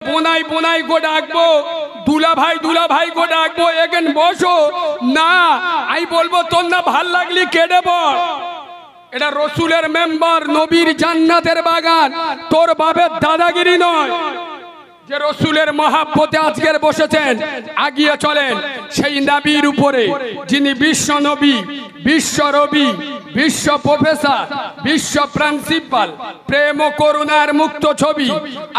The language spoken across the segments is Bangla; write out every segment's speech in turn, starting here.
বোনাই বোনাই গো ডাকবো, দুলা ভাই গো ডাকবো, এখানে বসো না। আমি বলবো তোর না ভাল লাগলি কেটে বল। এটা রসুলের মেম্বার, নবীর জান্নাতের বাগান, তোর বাপের দাদাগিরি নয়। যে রসুলের মহাব্বতে আজকের বসেছেন, আগিয়ে চলেন সেই নবীর উপরে, যিনি বিশ্ব নবী, বিশ্ব রবি, বিশ্ব প্রফেসর, বিশ্ব প্রিন্সিপাল, প্রেম ও করুণার মুক্ত ছবি,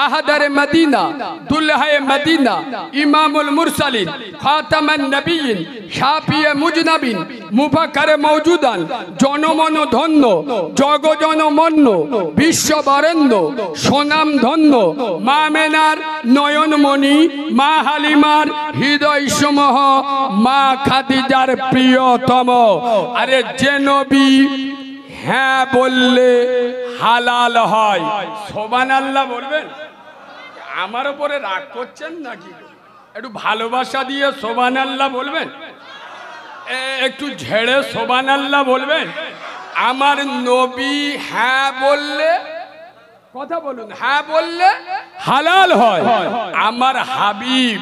আহাদারে মদিনা, দুলহায়ে মদিনা, ইমামুল মুরসালিন, খাতামান নবিয়িন, শাফিয়ে মুজনাবিন, মুফাক্কারে মওজুদান, জনমন ধন্য, জগজনমন্য, বিশ্ব বরেণ্য, সোনাম ধন্য, মা মেনার নয়নমণি, মা হালিমার হৃদয় সমূহ, মা খাদিজার প্রিয়তম। আরে যে নবী হ্যাঁ বললে হালাল হয়, সুবহানাল্লাহ বলবেন। আমার উপরে রাগ করছেন নাকি? একটু ভালোবাসা দিয়ে সুবহানাল্লাহ বলবেন, একটু ঝেড়ে সুবহানাল্লাহ বলবেন। আমার নবী হ্যাঁ বললে, কথা বলুন, হ্যাঁ বললে হালাল হয়। আমার হাবিব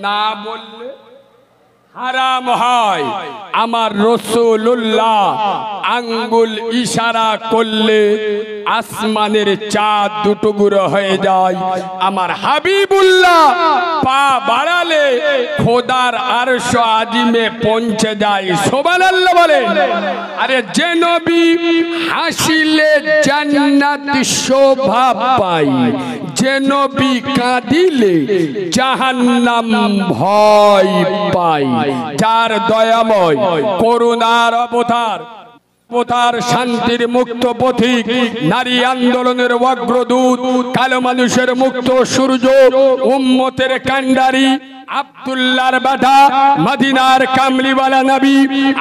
না বললে হারাম হয়। আমার রাসূলুল্লাহ আঙ্গুল ইশারা করলে আসমানের চাঁদ দুটুকরো হয়ে যায়। আমার হাবিবুল্লাহ পা বাড়ালে খোদার আরশ আজিমে পৌঁছে যায়। সুবহানাল্লাহ বলেন। আরে যে নবী হাসিলে জান্নাত শোভা পায়, যে নবী কাঁদিলে জাহান্নাম ভয় পায়। যার দয়াময় করুণার অবতার, শান্তির মুক্ত পথিক, নারী আন্দোলনের অগ্রদূত, কালো মানুষের মুক্ত সূর্য, উম্মতের কান্ডারি, আব্দুল্লাহর বেটা, মদিনার কামলিওয়ালা নবী,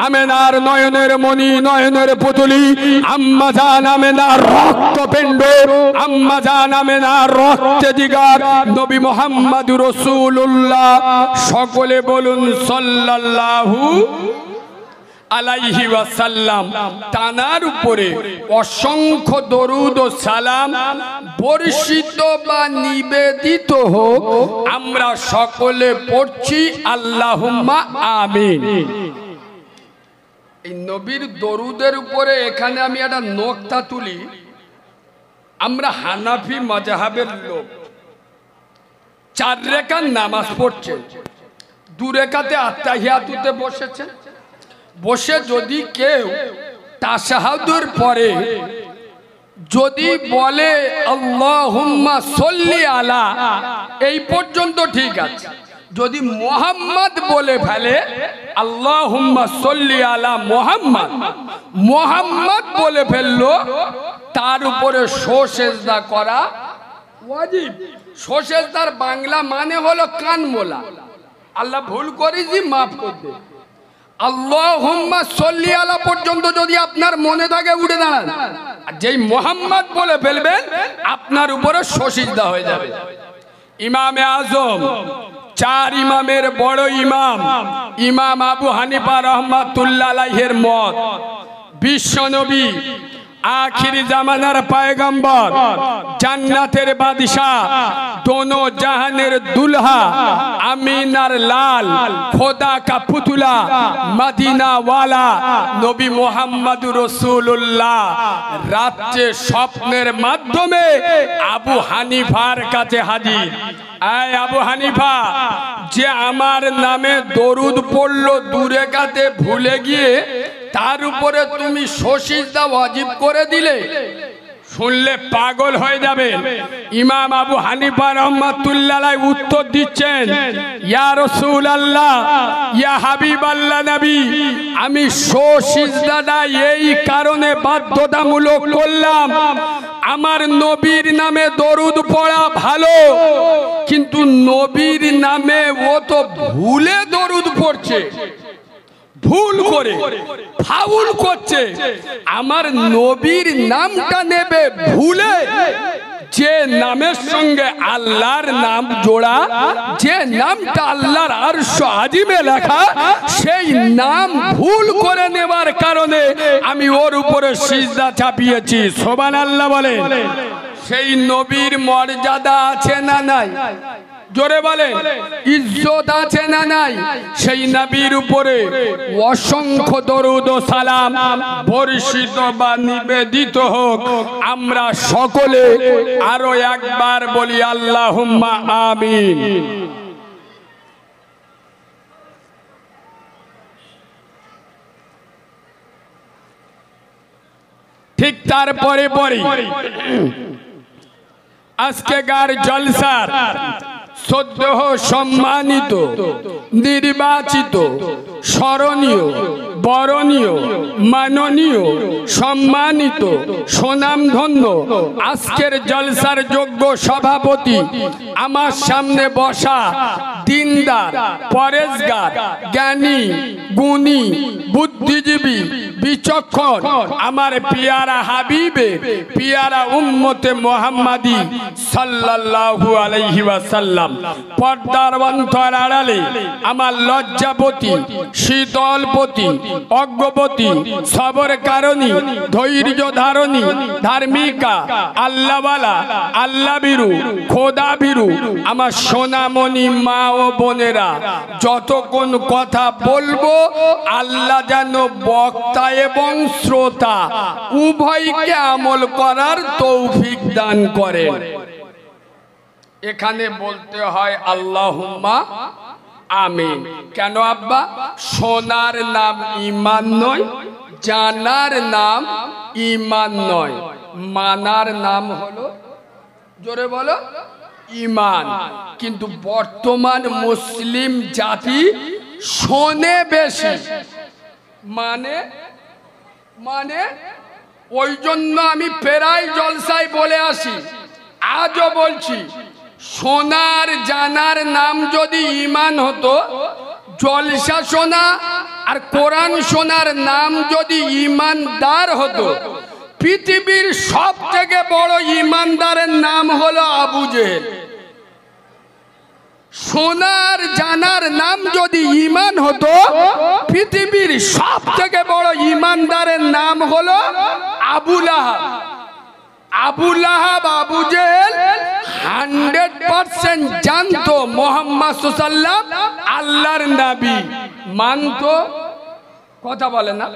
আমেনার নয়নের মণি, নয়নের পুতুলি, আম্মা জান আমেনার রক্তপিণ্ড, আম্মা জান আমেনার রক্তে জিগার নবী মুহাম্মদুর রাসূলুল্লাহ। সকলে বলুন সাল্লাল্লাহু আলাইহি ওয়াসাল্লাম। তানার উপরে অসংখ্য দরুদ ও সালাম বর্ষিত বা নিবেদিত হোক। আমরা সকলে পড়ছি আল্লাহুম্মা আমিন। এই নবীর দরুদের উপরে এখানে আমি একটা নোকতা তুলি। আমরা হানাফি মাযহাবের লোক 4 রাকাত নামাজ পড়ছে, 2 রাকাতে আত্তাহিয়াতুতে বসেছে। বসে যদি কেউ তাশাহুদের পরে যদি বলে আল্লাহুম্মা সাল্লি আলা, এই পর্যন্ত ঠিক আছে। যদি মুহাম্মদ বলে ফেলে আল্লাহুম্মা সাল্লি আলা মুহাম্মদ, মুহাম্মদ বলে ফেললো, তার উপরে সেজদা করা ওয়াজিব। সেজদার বাংলা মানে হলো কান মোলা। আল্লাহ ভুল করেছি, মাফ করে দে। আল্লাহুম্মা সাল্লি আলা পর্যন্ত যদি আপনার মনে থাকে উঠে দাঁড়ান, আর যেই মুহাম্মদ বলে ফেলবেন আপনার উপরে সিজদা হয়ে যাবে। ইমামে আজম, 4 ইমামের বড় ইমাম, ইমাম আবু হানিফা রাহমাতুল্লাহ আলাইহির মত, বিশ্ব নবী, आखिरी जमानार पैगम्बर, जन्नतेर बादशाह, दोनों जहानेर दुल्हा, आमीनार लाल, खुदा का पुतला, मदीना वाला नबी मुहम्मद रसूलुल्लाह रात्रे स्वप्नेर माध्यमे आबू हानिफार काछे हाजिर। आय आबू हानिफा, जे आमार नामे दरुद पड़लो 2 राकाते भूले गिये तार उपरे तुमी सिजदा वाजिब करे दिले, শুনলে পাগল হয়ে যাবে। ইমাম আবু হানিফা রাহমাতুল্লাহ আলাইহি উত্তর দিচ্ছেন, ইয়া রাসূলুল্লাহ, ইয়া হাবিবাল্লাহ নবী, আমি সিজদাটা এই কারণে বাধ্যতামূলক করলাম, আমার নবীর নামে দরুদ পড়া ভালো, কিন্তু নবীর নামে ও তো ভুলে দরুদ পড়ছে, ভুল করে ফাউল করছে। আমার নবীর নামটা নেবে ভুলে, যে নামের সঙ্গে আল্লাহর নাম জোড়া, যে নামটা আল্লাহর আরশ আজিমে লেখা, সেই নাম ভুল করে নেবার কারণে আমি ওর উপরে সিজদা চাপিয়েছি। সুবহানাল্লাহ বলেন। সেই নবীর মর্যাদা আছে না নাই? জোরে বলেন, ইজ্জত আছে না নাই? সেই নবীর উপরে অসংখ্য দরুদ ও সালাম বর্ষিত বা নিবেদিত হোক। আমরা সকলে আরো একবার বলি আল্লাহুম্মা আমিন। ঠিক তারপরে পরে আজকেকার জলসার সদ্য সম্মানিত, নির্বাচিত, স্মরণীয়, বরণীয়, মাননীয়, সম্মানিত, সুনামধন্য আজকের জলসার যোগ্য সভাপতি, আমার সামনে বসা দিনদার, পরেশগার, জ্ঞানী, গুণী, বুদ্ধিজীবী, বিচক্ষণ আমার পিয়ারা হাবিবে, পিয়ারা উম্মতে মুহাম্মাদি সাল্লাল্লাহু আলাইহি ওয়াসাল্লাম, পর্দার অন্তর আড়ালে আমার লজ্জাপতি, শীতলপতি, অজ্ঞপতি, সবর কারণী, ধৈর্য ধারণী, ধার্মিকা, আল্লাহওয়ালা, আল্লাহ বিরু, খোদা বিরু আমার সোনামণি মা ও বোনেরা, যতক্ষণ কথা বলবো আল্লাহ যেন বক্তা এবং শ্রোতা উভয়কে আমল করার তৌফিক দান করেন। এখানে বলতে হয় আল্লাহুম্মা আমিন। কেন আব্বা? সোনার নাম ঈমান নয়, জানার নাম ঈমান নয়, মানার নাম হলো, জোরে বলো, ঈমান। কিন্তু বর্তমান মুসলিম জাতি শোনে বেশি, মানে মানে ওই জন্য আমি প্রায় জলসায় বলে আসি, আজও বলছি, শোনার জানার নাম যদি ঈমান হতো, জলসা শোনা আর কোরআন শোনার নাম যদি ঈমানদার হতো, পৃথিবীর সব থেকে বড় ঈমানদারের নাম হলো আবু জেহেল। শোনার জানার নাম যদি ঈমান হতো, পৃথিবীর সব থেকে বড় ঈমানদারের নাম হলো আবু লাহাব। আবু লাহাব, আবু জেহেল 100% জানতো মুহাম্মদ সাল্লাল্লাহু আলাইহি ওয়াসাল্লাম আল্লাহর নবী, মানতো? কথা বলে না,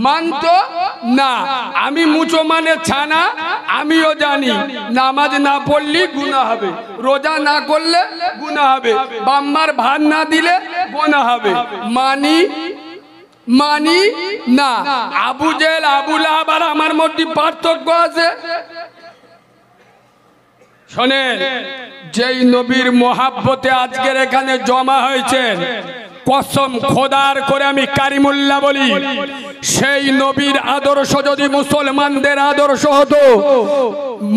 মানতো না। আমি মুসলমানের ছানা, আমিও জানি নামাজ না পড়লে গুনাহ হবে, রোজা না করলে গুনাহ হবে, বাম্মার ভাত না দিলে গুনাহ হবে, মানি না। আবু জেহেল, আবু লাহাব আর আমার মধ্যে পার্থক্য আছে। শোনেন, যেই নবীর মোহাব্বতে আজকের এখানে জমা হয়েছেন, কসম খোদার করে আমি কারিমুল্লাহ বলি, সেই নবীর আদর্শ যদি মুসলমানদের আদর্শ হতো,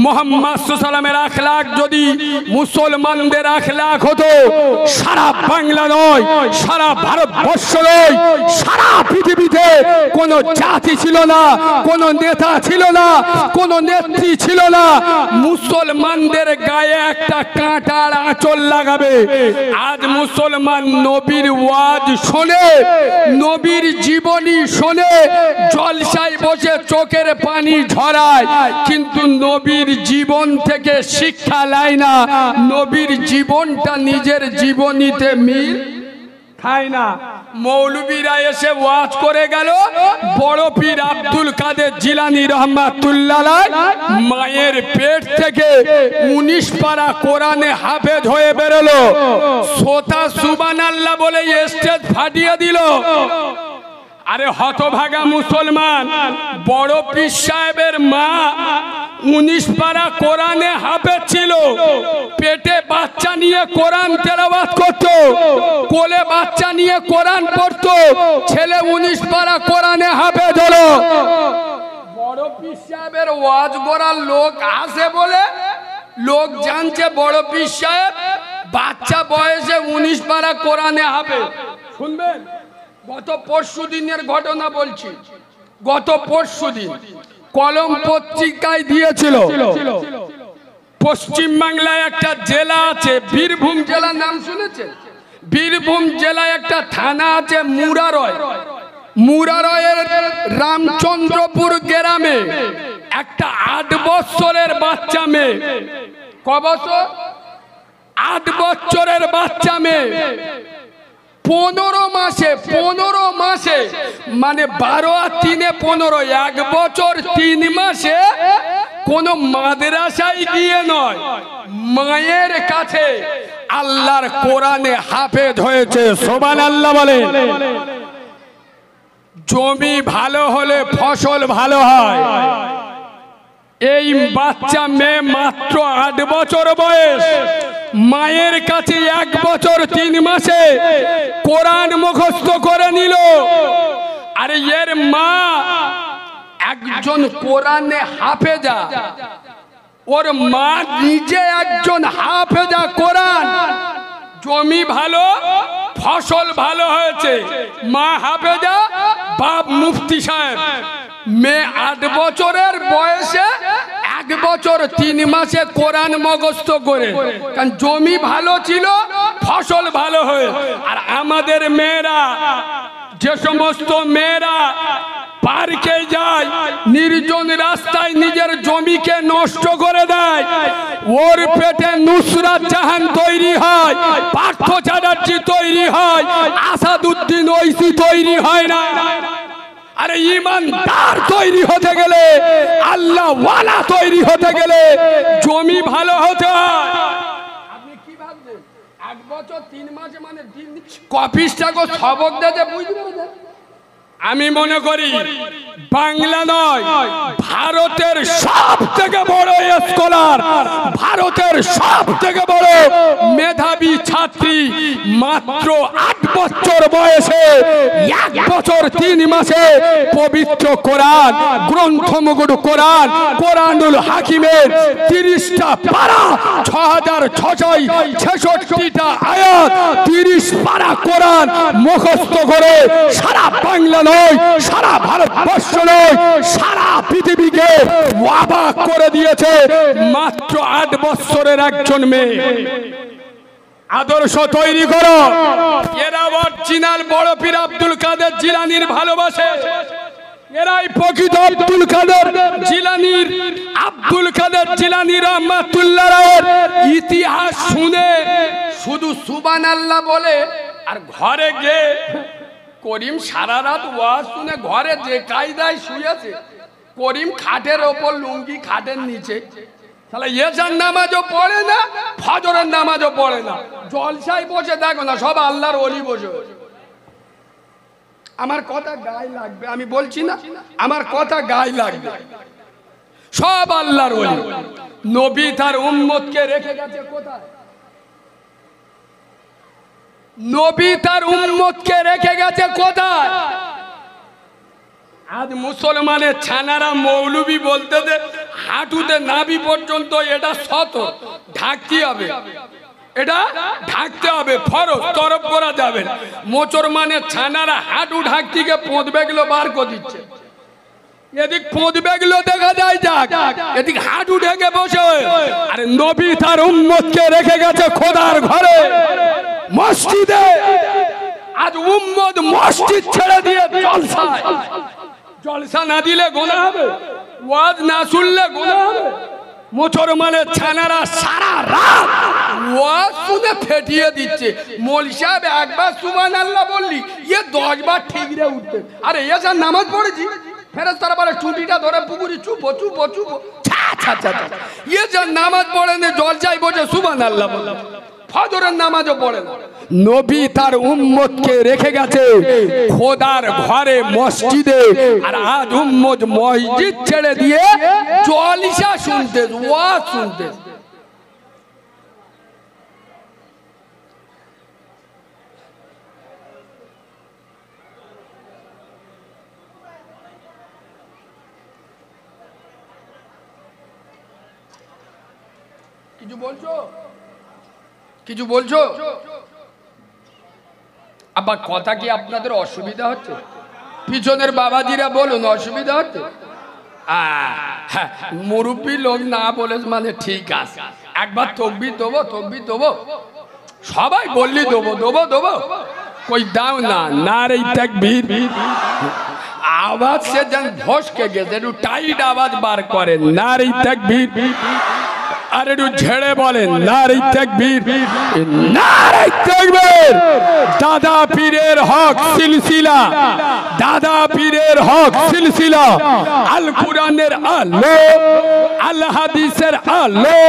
মুহাম্মদ সাল্লাল্লাহু আলাইহি ওয়াসাল্লামের আখলাক যদি মুসলমানদের আখলাক হতো, সারা বাংলা নয়, সারা ভারতবর্ষ নয়, সারা পৃথিবীতে কোনো জাতি ছিল না, কোনো নেতা ছিল না, কোনো নেত্রী ছিল না মুসলমানদের গায়ে একটা কাঁটার আঁচল লাগাবে। আজ মুসলমান নবীর ওয়াজ শোনে, নবীর জীবনী শোনে, জলসায় বসে চোখের পানি ঝরায়, কিন্তু নবীর জীবন থেকে শিক্ষা নেয় না, নবীর জীবনটা নিজের জীবনীতে মিল খায় না। মৌলবীরা এসে ওয়াজ করে গেল, বড় পীর আব্দুল কাদের জিলানী রহমাতুল্লাহ আলাইহি মায়ের পেট থেকে 19 পারা কোরআনে হাফেজ হয়ে বেরোলো, সোতা সুবহানাল্লাহ বলে স্টেজ ফাটিয়ে দিল। আরে হতভাগা মুসলমান, বড় পীর সাহেবের মা 19 পারা কোরআনে হাফেজ ছিল, পেটে বাচ্চা নিয়ে কোরআন তেলাওয়াত করত, কোলে বাচ্চা নিয়ে কোরআন পড়তো, ছেলে 19 পারা কোরআনে হাফেজ হলো। বড় পীর সাহেবের ওয়াজ করার লোক আসে বলে লোক জানছে বড় পীর সাহেব বাচ্চা বয়সে 19 পারা কোরআনে হাফেজ। শুনবেন, গত পরশু দিনের ঘটনা বলছি, গত পরশু দিন কলম পত্রিকায় দিয়েছিল, পশ্চিম বাংলায় একটা জেলা আছে বীরভূম জেলা, নাম শুনেছেন? বীরভূম জেলায় একটা থানা আছে মুরারয়, মুরারয়ের রামচন্দ্রপুর গ্রামে একটা 8 বছরের বাচ্চা মেয়ে, ক বছর? 8 বছরের বাচ্চা মেয়ে 15 মাসে মানে 12 আর 3 15, 1 বছর 3 মাসে কোন মাদ্রাসায় গিয়ে নয়, মায়ের কাছে আল্লাহর কোরআনে হাফেজ হয়েছে। সুবহানাল্লাহ বলেন। জমি ভালো হলে ফসল ভালো হয়। এই বাচ্চা মেয়ে মাত্র 8 বছর বয়স, মায়ের কাছে 1 বছর 3 মাসে কোরআন মুখস্থ করে নিল। আর এর মা একজন কোরআনে হাফেজা, ওর মা নিজে একজন হাফেজা কোরআন। জমি ভালো, ফসল ভালো হয়েছে, মা হাফেজা, বাপ মুফতি সাহেব। মেয়ে 8 বছরের বয়সে 1 বছর 3 মাসে কোরআন মুখস্থ করে, কারণ জমি ভালো ছিল, ফসল ভালো হয়ে। আর আমাদের মেয়েরা, যে সমস্ত মেয়েরা পার্কে যায়, নির্জন রাস্তায় নিজের জমিকে নষ্ট করে দেয়, ওর পেটে নুসরাত জাহান তৈরি হয়, পার্থ চ্যাটার্জি তৈরি হয়, আসাদুদ্দিন ওইসি তৈরি হয় না। আরে ইমানদার তৈরি হতে গেলে, আল্লাহ ওয়ালা তৈরি হতে গেলে জমি ভালো হতে হয়। আপনি কি ভাবছেন 1 বছর 3 মাসে মানে কপিসটাকে সবক দিতে বুঝতে পারছেন? আমি মনে করি বাংলা নয়, ভারতের সব থেকে বড় স্কলার, ভারতের সব থেকে বড় মেধাবী ছাত্রী মাত্র 8 বছর বয়সে 1 বছর 3 মাসে পবিত্র কোরআন, গ্রন্থমুগুর কোরআন, কোরআনুল হাকিমের 30টা পারা, 6666টা আয়াত, 30 পারা কোরআন মুখস্থ করে সারা বাংলা নয়, সারা ভারতবর্ষ নয়, সারা পৃথিবীকে অবাক করে দিয়েছে মাত্র 8 বছরের একজন মেয়ে। আদর্শ তৈরি করো। এরা অরিজিনাল বড় পীর আব্দুল কাদের জিলানীর ভালোবাসে, এরাই প্রকৃত আব্দুল কাদের জিলানীর, আব্দুল কাদের জিলানী রাহমাতুল্লাহ রায়ের ইতিহাস শুনে শুধু সুবহানাল্লাহ বলে আর ঘরে গিয়ে করিম সারা রাত ওয়াজ শুনে ঘরে যে কায়দায় শুয়েছে, করিম খাটের ওপর, লুঙ্গি খাটের নিচে, তাহলে এশার নামাজও পড়ে না, ফজরের নামাজও পড়ে না, জলসায় বসে দেখো না, সব আল্লাহর ওলি বসে। আমার কথা গায়ে লাগবে, আমি বলছি না, আমার কথা গায়ে লাগবে, সব আল্লাহর ওলি। নবী তার উম্মতকে রেখে গেছে কোথায়? নবী তার উম্মতকে রেখে গেছে কোথায়? আজ মুসলমানের ছানারা মৌলবি বলতে দে হাঁটুতে নাভি পর্যন্ত, এটা শত ঢাকতে হবে, এটা ঢাকতে হবে, ফরজ, তরফ করা যাবে না। মুসলমানের ছানারা হাঁটু ঢাকতিকে পোঁদবেগুলো বার করে দিচ্ছে, এদিক পোঁদবেগুলো দেখা যায়, যাক এদিক হাঁটু ঢেকে বসে। আরে নবী তার উম্মতকে রেখে গেছে খোদার ঘরে, মসজিদে। আজ উম্মত মসজিদ ছেড়ে দিয়ে জলসায়, জলসা না দিলে গুনাহ হবে, ওয়াজ না শুনলে গুনাহ হবে। মুসলমানের ছানারা সারা রাত ওয়াজ শুনে ফেটিয়ে দিচ্ছে। মৌলভী সাহেব একবার সুবহানাল্লাহ বললি, 10 বার ঠিকরে উঠতে। আরে এসার নামাজ পড়েছি, ফেরেশতারা বলে টুটিটা ধরে পুকুরি চুপো চুপো চুপো, এসার নামাজ পড়ে না, জলসায় বসে সুবহানাল্লাহ বলে, ফজরের নামাজও পড়ে না। নবী তার উম্মতকে রেখে গেছে খোদার ঘরে, মসজিদে। আর আজ উম্মত মসজিদ ছেড়ে দিয়ে জলসা শুনতে, ওয়াজ শুনতে। কিছু বলছো? কিছু বলছো? আবার কথা কি আপনাদের অসুবিধা হচ্ছে? পিছনের বাবাজিরা বলুন, অসুবিধা হচ্ছে? মুরব্বী লোক না বলে মানে ঠিক আছে, একবার তকবীর দেবো, তকবীর দেবো, সবাই বললি দেবো দেবো দেবো, কই দাও না, নারে তাকবীর। আওয়াজ সে যেন ভসকে গেছে, একটু টাইট আওয়াজ বার করেন, নারী তাকবীর। আর একটু ঝেড়ে বলেন নারী তাকবীর, নারী তাকবীর। দাদা পীরের হক সিলসিলা, দাদা পীরের হক সিলসিলা, আল কুরআনের আলো, আল হাদিসের আলো।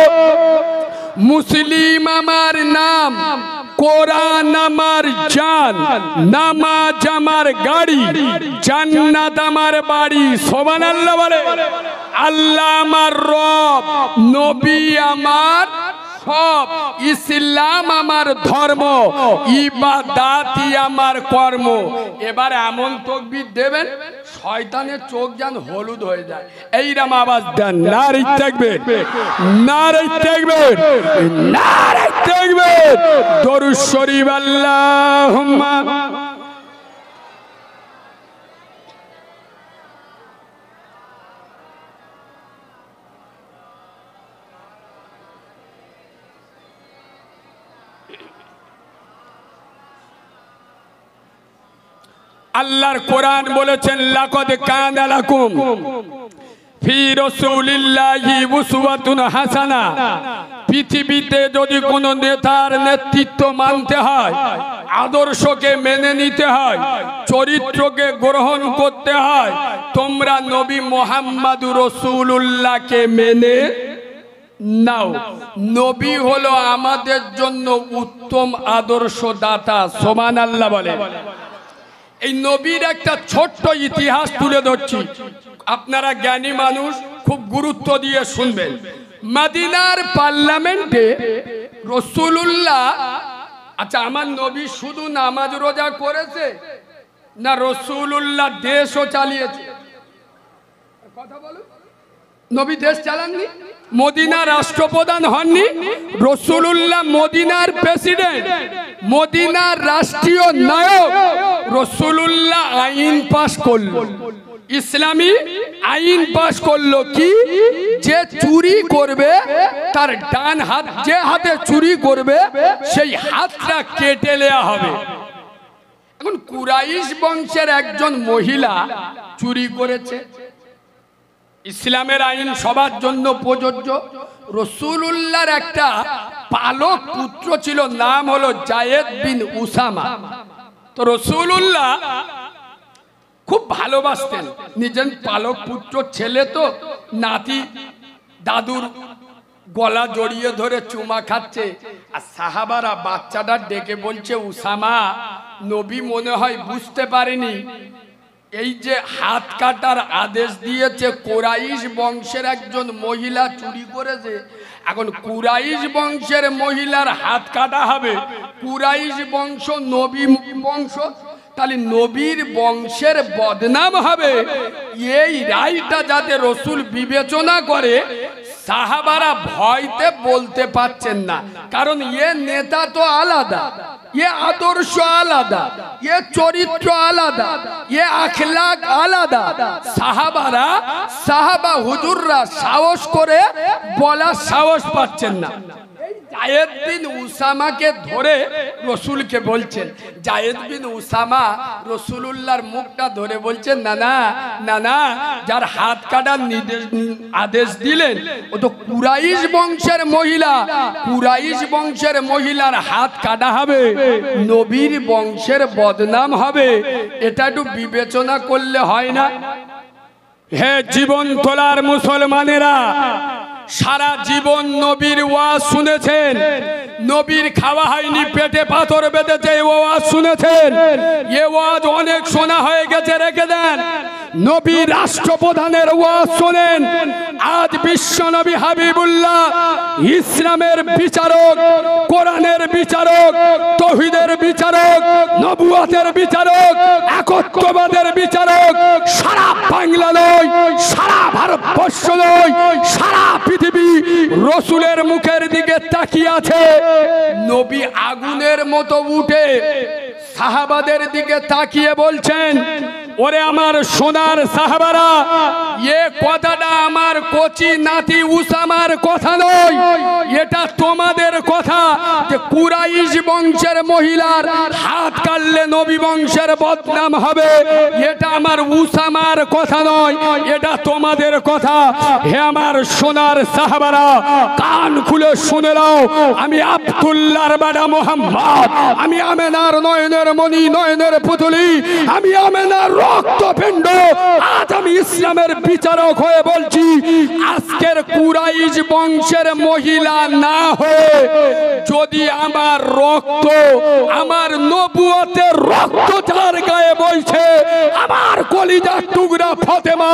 মুসলিম আমার নাম, কোরআন আমার জান, নামাজ আমার গাড়ি, জান্নাত আমার বাড়ি। সুবহানাল্লাহ বলে। আল্লাহ আমার রব, নবী আমার সব, ইসলাম আমার ধর্ম, ইবাদাতই আমার কর্ম। এবার এমন তাকবীর দেবেন শয়তানের চোখ যেন হলুদ হয়ে যায়। এইরকম আওয়াজ দেন, নারী তাকবীর, নারী তাকবীর, নারী তাকবীর। দরুদ শরীফ আল্লাহুম্মা। আল্লাহর কোরআন বলেছেন, লাকাদ কানা লাকুম ফি রাসূলিল্লাহি উসওয়াতুন হাসানা। পৃথিবীতে যদি কোনো নেতার নেতৃত্ব মানতে হয়, আদর্শকে মেনে নিতে হয়, চরিত্রকে গ্রহণ করতে হয়, তোমরা নবী মুহাম্মদুর রাসূলুল্লাহকে মেনে নাও। নবী হলো আমাদের জন্য উত্তম আদর্শ দাতা। সুবহানাল্লাহ বলে। এই নবীর একটা ছোট্ট ইতিহাস তুলে ধরছি, আপনারা জ্ঞানী মানুষ, খুব গুরুত্ব দিয়ে শুনবেন। মদিনার পার্লামেন্টে রাসূলুল্লাহ, আচ্ছা আমার নবী শুধু নামাজ রোজা করেছে না রাসূলুল্লাহ দেশও চালিয়েছে? কথা বলুন। নবী দেশ চালাননি? মদিনার রাষ্ট্রপ্রধান হননি? রাসূলুল্লাহ মদিনার প্রেসিডেন্ট, মদিনার রাষ্ট্রীয় নায়ক। রাসূলুল্লাহ আইন পাশ করলো, ইসলামী আইন পাশ করলো কি, যে চুরি করবে তার ডান হাত, যে হাতে চুরি করবে সেই হাতটা কেটে নেওয়া হবে। এখন কুরাইশ বংশের একজন মহিলা চুরি করেছে, ইসলামের আইন সবার জন্য প্রযোজ্য। রাসূলুল্লাহর একটা পালক পুত্র ছিল, নাম হলো যায়েদ বিন উসামা। তো রাসূলুল্লাহ খুব ভালোবাসতেন নিজের পালক পুত্র ছেলে, তো নাতি দাদুর গলা জড়িয়ে ধরে চুমা খাচ্ছে, আর সাহাবারা বাচ্চাটা ডেকে বলছে, উসামা, নবী মনে হয় বুঝতে পারেনি এই যে হাত কাটার আদেশ দিয়েছে, কুরাইশ বংশের একজন মহিলা চুরি করেছে, এখন কুরাইশ বংশের মহিলার হাত কাটা হবে। কুরাইশ বংশ নবী বংশ, তাহলে নবীর বংশের বদনাম হবে। এই রায়টা যাতে রসুল বিবেচনা করে, সাহাবারা ভয়তে বলতে পারছেন না, কারণ এ নেতা তো আলাদা, এ আদর্শ আলাদা, এ চরিত্র আলাদা, এ আখলাক আলাদা। সাহাবারা, সাহাবা হুজুররা সাহস করে বলার সাহস পাচ্ছেন না। যায়েদ বিন উসামাকে ধরে রসুলকে বলছেন, যায়েদ বিন উসামা রসুলুল্লাহর মুখটা ধরে বলছেন, না না না না, যার হাত কাটার আদেশ দিলেন ও তো কুরাইশ বংশের মহিলা, কুরাইশ বংশের মহিলার হাত কাটা হবে, নবীর বংশের বদনাম হবে, এটা একটু বিবেচনা করলে হয় না? হে জীবন তোলার মুসলমানেরা, সারা জীবন নবীর ওয়াজ শুনেছেন, নবীর খাওয়া হয়নি, পেটে পাথর বেঁধেছে, ওয়াজ শুনেছেন, এ ওয়াজ অনেক শোনা হয়ে গেছে, রেখে দেন। নবী রাষ্ট্রপ্রধানের ওয়াজ শোনেন। আজ বিশ্ব নবী হাবিবুল্লাহ ইসলামের বিচারক, কোরআনের বিচারক, তৌহিদের বিচারক, নবুয়তের বিচারক, একত্ববাদের বিচারক, সারা বাংলা নয়, সারা ভারতবর্ষ নয়, সারা পৃথিবী রসুলের মুখের দিকে তাকিয়ে আছে। নবী আগুনের মতো উঠে সাহাবাদের দিকে তাকিয়ে বলছেন, ওরে আমার সোনার সাহাবারা, এ কথাটা আমার কোচি নাতি উসামার কথা নয়, এটা তোমাদের কথা যে কুরাইশ বংশের মহিলার হাত কাটলে নবী বংশের বদনাম হবে। এটা আমার উসামার কথা নয়, এটা তোমাদের কথা। হে আমার সোনার সাহাবারা, কান খুলে শুনে নাও, আমি আব্দুল্লাহর বেটা মুহাম্মদ, আমি আমেনার নয়নের মণি, নয়নের পুতুলি, আমি আমেনার রক্তপিণ্ড। আজ আমি ইসলামের বিচারক হয়ে বলছি, আজকের কুরাইশ বংশের মহিলা না হয়ে যদি আমার রক্ত, আমার নবুয়তের রক্ত যার গায়ে বইছে, আমার কলিজার টুকরা ফাতেমা,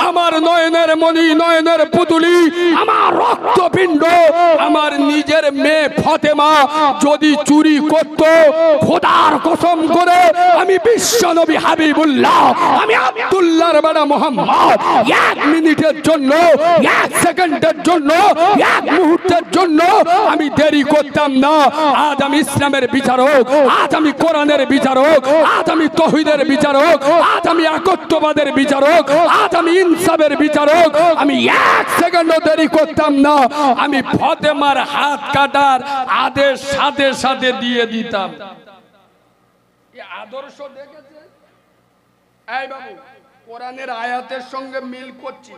আমার নয়নের মণি, নয়নের পুতুলি, আমার রক্তপিণ্ড, আমার নিজের মেয়ে ফাতেমা যদি চুরি করত, খোদার কসম করে আমি বিশ্বনবী হাবিবুল্লাহ, আমি আব্দুল্লাহর বেটা মুহাম্মদ, এক মিনিটের জন্য, এক সেকেন্ডের জন্য, এক মুহূর্তের জন্য আমি দেরি করতাম না। আজ আমি ইসলামের বিচারক, আজ আমি কোরআনের বিচারক, আজ আমি তৌহিদের বিচারক, আজ আমি একত্ববাদের বিচারক, আজ আমি ইনসাফের বিচারক। আমি এক সেকেন্ডও দেরি করতাম না, আমি ফাতেমার হাত কাটার আদেশ সাথে সাথে দিয়ে দিতাম। এই আদর্শ দেখেছে? এই বাবু, কোরআনের আয়াতের সঙ্গে মিল করছি।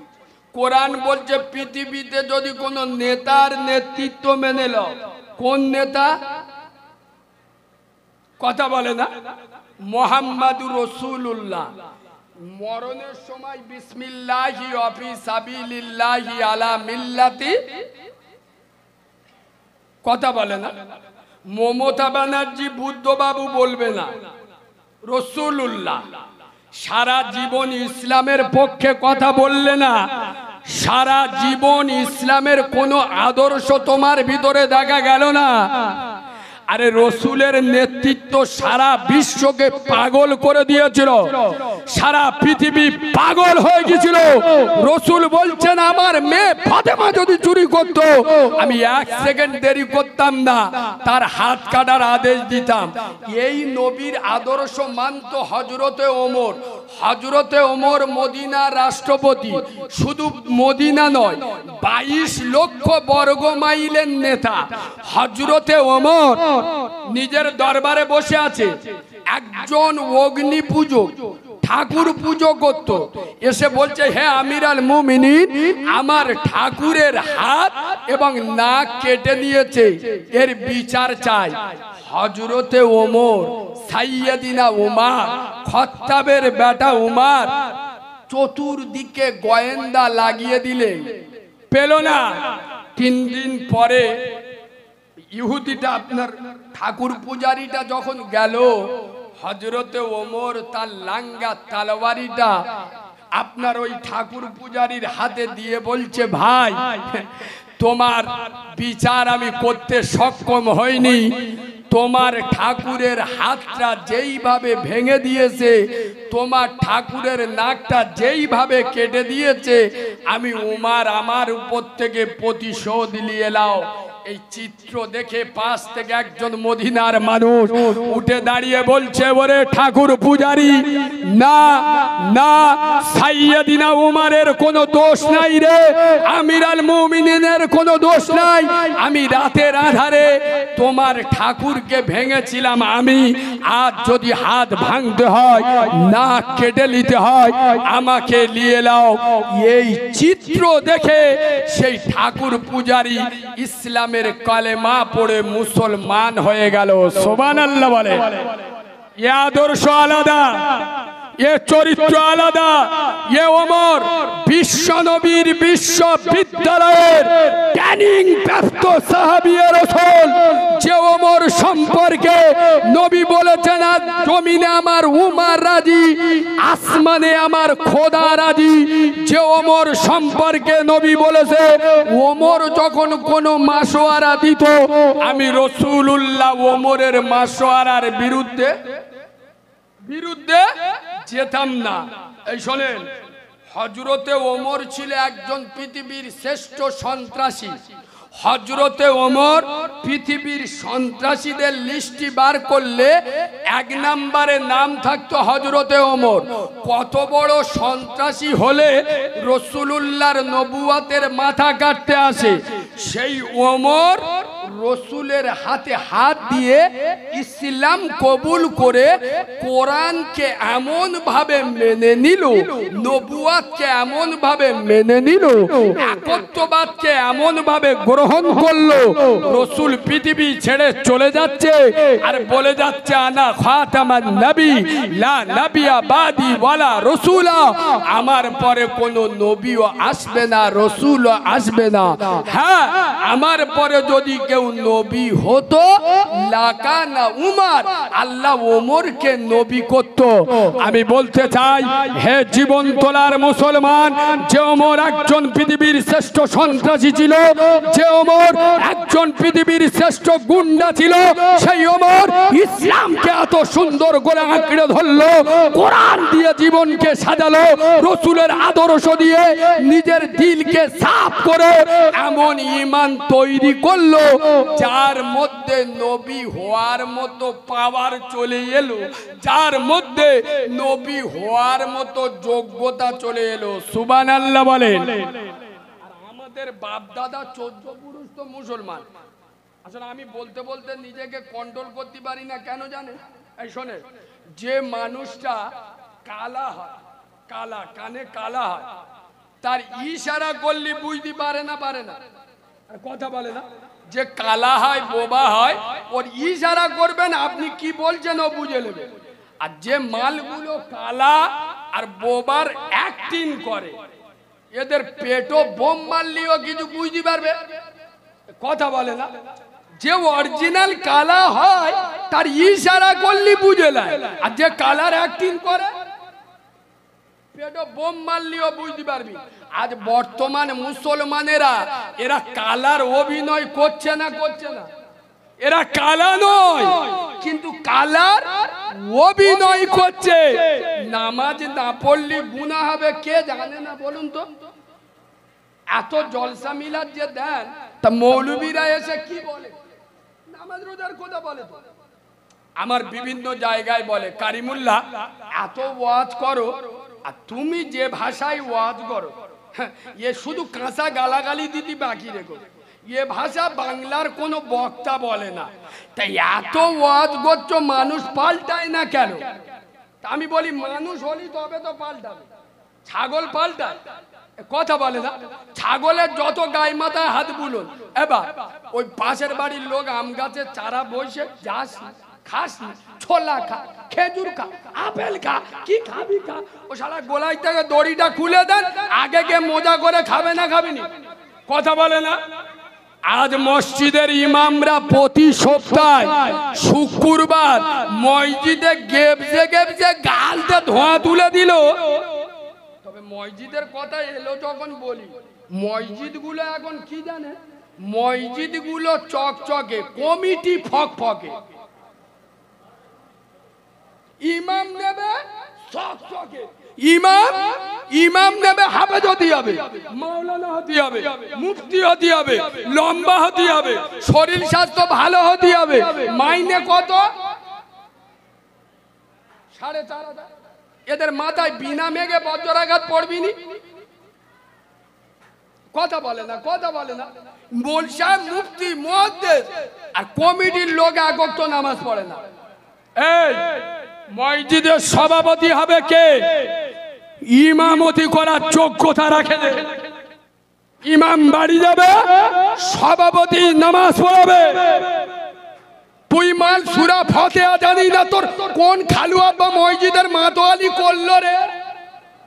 কোরআন বলছে পৃথিবীতে যদি কোন নেতার নেতৃত্ব মেনে নাও, কোন নেতা কথা বলে না, মুহাম্মাদুর রাসূলুল্লাহ, মরণের সময় বিসমিল্লাহি ওয়া ফি সাবিলিল্লাহি আলা মিল্লাতি, কথা বলে না। মমতা ব্যানার্জি বুদ্ধবাবু বলবে না, রাসূলুল্লাহ সারা জীবন ইসলামের পক্ষে কথা বললে না, সারা জীবন ইসলামের কোন আদর্শ তোমার ভিতরে দেখা গেল না। আরে রসুলের নেতৃত্ব সারা বিশ্বকে পাগল করে দিয়েছিল, সারা পৃথিবী পাগল হয়ে গিয়েছিল। রসুল বলছেন আমার মেয়ে ফাতেমা যদি চুরি করত, আমি এক সেকেন্ড দেরি করতাম না, তার হাত কাটার আদেশ দিতাম। এই নবীর আদর্শ মানত হযরতে ওমর। হযরতে ওমর মদিনার রাষ্ট্রপতি, শুধু মদিনা নয় 22 লক্ষ বর্গ মাইলের নেতা। হযরতে ওমর নিজের দরবারে বসে আছে, একজন অগ্নি পূজক ঠাকুর পুজো করত, এসে বলছে হে আমির আল মুমিনিন, আমার ঠাকুরের হাত এবং নাক কেটে নিয়েছে, এর বিচার চাই। হযরতে ওমর, সাইয়্যিদিনা উমর, খাত্তাবের বেটা উমর চতুর্দিকে গোয়েন্দা লাগিয়ে দিলেন, পেল না। 3 দিন পরে ইহুদিটা, আপনার ঠাকুর পূজারীটা যখন গেল, হযরতে ওমর তার লাঙ্গা তলোয়ারিটা আপনার ওই ঠাকুর পূজারীর হাতে দিয়ে বলছে ভাই, তোমার বিচার আমি করতে সক্ষম হইনি, তোমার ঠাকুরের হাতটা যেইভাবে ভেঙে দিয়েছে, তোমার ঠাকুরের নাকটা যেইভাবে কেটে দিয়েছে, আমি উমার আমার উপর থেকে প্রতিশোধ নিয়ে নাও। এই চিত্র দেখে পাশ থেকে একজন মদিনার মানুষ উঠে দাঁড়িয়ে বলছে, ওরে ঠাকুর পূজারী, না না, সাইয়্যিদিনা উমরের কোনো দোষ নাই রে, আমির আল মুমিনিনের কোনো দোষ নাই। আমি রাতের আধারে তোমার ঠাকুরকে ভেঙেছিলাম আমি, আজ যদি হাত ভাঙতে হয়, নাক কেটে নিতে হয়, আমাকে নিয়ে নাও। এই চিত্র দেখে সেই ঠাকুর পূজারী ইসলামের কালেমা পড়ে মুসলমান হয়ে গেল। সুবহানাল্লাহ বলে। এ আদর্শ আলাদা, এ চরিত্র আলাদা। এ ওমর বিশ্বনবীর বিশ্ববিদ্যালয়ের ট্রেনিং প্রাপ্ত সাহাবী রাসূল, যে ওমর সম্পর্কে নবী বলেছেন আজ জমিনে আমার উমর রাজি, আসমানে আমার খোদা রাজি। যে ওমর সম্পর্কে নবী বলেছে ওমর যখন কোনো মাসওয়ারা দিত, আমি রাসূলুল্লাহ ওমরের মাসওয়ারার বিরুদ্ধে যেতাম না। এই শোনেন, হযরতে ওমর ছিল একজন পৃথিবীর শ্রেষ্ঠ সন্ত্রাসী। হযরতে ওমর পৃথিবীর সন্ত্রাসীদের লিস্টি বার করলে 1 নম্বরে নাম থাকতো হযরতে ওমর। কত বড় সন্ত্রাসী হলে রাসূলুল্লাহর নবুয়তের মাথা কাটতে আসে, সেই ওমর রসুলের হাতে হাত দিয়ে ইসলাম কবুল করে কোরআনকে এমন ভাবে মেনে নিল, নবুয়তকে এমন ভাবে মেনে নিল, একত্ববাদকে এমন ভাবে গ্রহণ করলো, রসুল পৃথিবী ছেড়ে চলে যাচ্ছে আর বলে যাচ্ছে আনা খাতামান নবী লা নবিয়া বাদি ওয়ালা রাসূলা, আমার পরে কোনো নবীও আসবে না, রসুলও আসবে না। হ্যাঁ, আমার পরে যদি কেউ নবী হতো লাকানা উমর, আল্লাহ ওমরকে নবী করত। আমি বলতে চাই, হে জীবন তোলার মুসলমান, যে ওমর একজন পৃথিবীর শ্রেষ্ঠ সন্ত্রাসী ছিল, যে ওমর একজন পৃথিবীর শ্রেষ্ঠ গুন্ডা ছিল, সেই ওমর ইসলামকে এত সুন্দর করে আঁকড়ে ধরলো, কোরআন দিয়ে জীবনকে সাজালো, রসুলের আদর্শ দিয়ে নিজের দিলকে সাফ করে এমন ঈমান তৈরি করলো যার মধ্যে নবী হওয়ার মতো পাওয়ার চলে এলো, যার মধ্যে নবী হওয়ার মতো যোগ্যতা চলে এলো। সুবহানাল্লাহ বলেন। আর আমাদের বাপ দাদা 14 পুরুষ তো মুসলমান। আসলে আমি বলতে বলতে নিজেকে কন্ট্রোল করতে পারি না, কেন জানেন? এই শোনে, যে মানুষটা কালা হয়, কালা কানে কালা হয়, তার ইশারা করলে বুঝতে পারে না, পারে না, কথা বলে না। যে কালা হয়, বোবা হয়, ওর ইশারা করবেন, আপনি কি বলছেন ও বুঝে নেবে। আর যে মালগুলো কালা আর বোবার অ্যাক্টিং করে, এদের পেটও বোম মারলেও কিছু বুঝতে পারবে, কথা বলে না। যে অরিজিনাল কালা হয় তার ইশারা করলে বুঝে নেয়, আর যে কালার অ্যাক্টিং করে পেটও বোম মারলেও বুঝতে পারবি। আজ বর্তমান মুসলমানেরা এরা কালার অভিনয় করছে না, করছে না, এরা কালা নয় কিন্তু কালার অভিনয় করছে। নামাজ না পড়লে গুনাহ হবে, কে জানে না বলুন তো? এত জলসা মিলাদ যে দেন, তা মৌলবীরা এসে কি বলে? নামাজ রোজার কথা বলে তো। আমার বিভিন্ন জায়গায় বলে, কারিমুল্লাহ এত ওয়াজ করো, আর তুমি যে ভাষায় ওয়াজ করো, এ শুধু কাঁচা গালাগালি দিতে বাকি রেখো, এ ভাষা বাংলার কোনো বক্তা বলে না, তাই এত ওয়াজ করছো, মানুষ পাল্টায় না কেন? আমি বলি, মানুষ হলি তবে তো পাল্টাবে, ছাগল পাল্টায়, কথা বলে না। ছাগলের যত গায়ে মাথায় হাত বুলুন, এবার ওই পাশের বাড়ির লোক আম গাছের চারা বসে, যাস খাস, ছোলা খা, খেজুর খা, আপেল খা, কি খাবি খা, ও শালা গোলাই থেকে দড়িটা খুলে দেন, আগে গিয়ে মজা করে খাবে না, খাবিনি, কথা বলে না। আজ মসজিদের ইমামরা প্রতি সপ্তাহে শুক্রবার মসজিদে গেবজে গেবজে গালতে ধোঁয়া তুলে দিল। তবে মসজিদের কথা এলো যখন বলি, মসজিদ গুলো এখন কি জানে, মসজিদ গুলো চকচকে, কমিটি ফকফকে, ইমাম নেবে চকচকে, ইমাম নেবে হাফেজ হতে হবে, মাওলানা হতে হবে, মুফতি হতে হবে, লম্বা হতে হবে, শরীর স্বাস্থ্য ভালো হতে হবে। মাইনে কত? 4,500। এদের মাথায় বিনা মেঘে বজ্রাঘাত পড়বিনি, কথা বলে না, কথা বলে না। মোলসা, মুফতি, মুহাদ্দিস আর কমিটির লোক একক তো নামাজ পড়ে না। এই মসজিদের সভাপতি হবে কে? ইমামতি করার যোগ্যতা রাখে। ইমাম বাড়ি যাবে, সভাপতি নামাজ পড়াবে। তুই মাল সূরা ফাতিহা জানি না, তোর কোন খালু আব্বা মসজিদের মাতোয়ালি করলো রে?